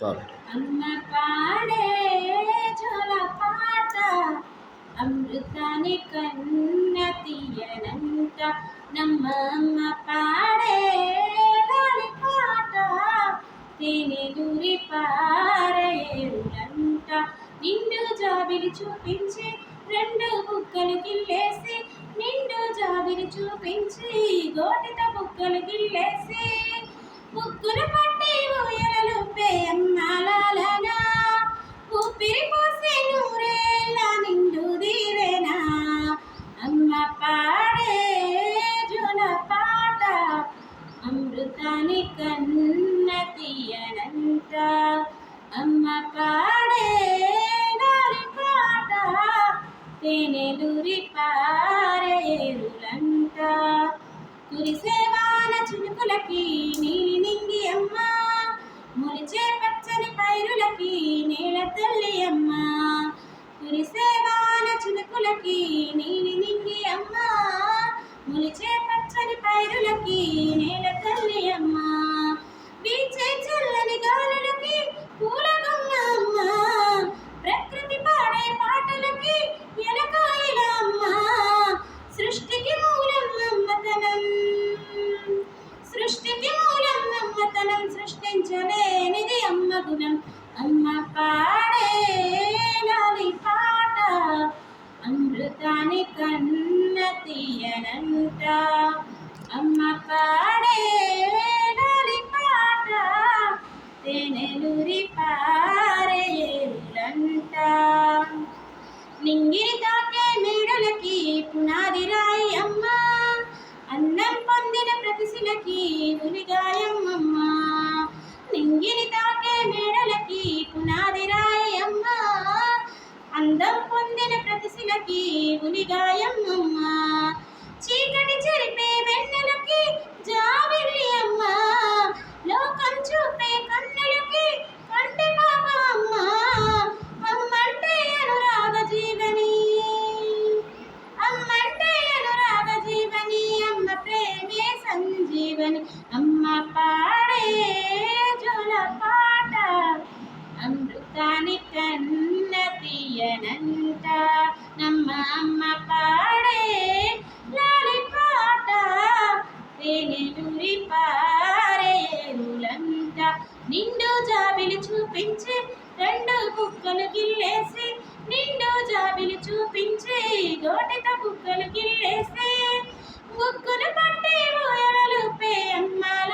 Start. అమ్మ పాడే జోల పాట అమృతాని కన్న తీయనంట నమ్మమ్మ పాడే లాలి పాట తేనె దూరి పారేరులంట నిండు జాబిలి చూపించి రెండు బుక్కలు గిల్లేసి నిండు జాబిలి చూపించి గోటిత బుక్కలు గిల్లేసి బుక్కులు పట్టి ఊయలలు అమ్మాలనా ఊపిరి పోసే నూరేళ్ళ నిండు దీవెనా అమ్మ పాడే జోల పాట అమృతాని కన్న తీయనంట అమ్మ పాడే లాలి పాట తేనెలూరి పారేరులంట కురిసేవాన చినుకులకి నీలి నింగి అమ్మ ములిచే పచ్చని పైరులకి నేల తల్లి అమ్మ కురిసేవాన చినుకులకి నీలి నింగి అమ్మ ములిచే పచ్చని పైరులకి నేల తల్లి అమ్మ వీచే చల్లని గాలులకి పూల గొమ్మ అమ్మ ప్రకృతి పాడే పాటలకి ఎలకాయల అమ్మ సృష్టికి మూలం అమ్మతనం సృష్టికి మూలం అమ్మతనం సృష్టించలేనిది అమ్మ గుణం అమ్మ పాడే లాలి పాట అమృతాని కన్న తీయనంట అమ్మ పాడే లాలి పాట తేనెలూరి పారేరులంట నింగిరి తాకే మేడలకి పునాది రాయి అమ్మ అన్నం పొందిన ప్రతిశిలకి ఉలిగాయమ్మ నింగిరి తాకే మేడలకి పునాది రాయి అమ్మ అందం పొందిన ప్రతిశిలకి ఉలిగాయమ్మ చీకటి చెరిపే వెన్నెలకి జాబిల్లి అమ్మ లోకం చూపే కన్నులకి కంటి పాప అమ్మ అమ్మంటే అనురాగ జీవని అమ్మంటే అనురాగ జీవని అమ్మ ప్రేమే సంజీవని అమ్మ పాడే జోల పాట అమృతాని కన్న తీయనంట నమ్మ అమ్మ పాడే లాలి పాట తేనెలూరి పారేరులంట నిండు జాబిలి చూపించి రెండు బుక్కలు గిల్లేసి నిండు జాబిలి చూపించి గోటిత బుక్కలు గిల్లేసి బుక్కులు పట్టి ఊయలలు అమ్మాల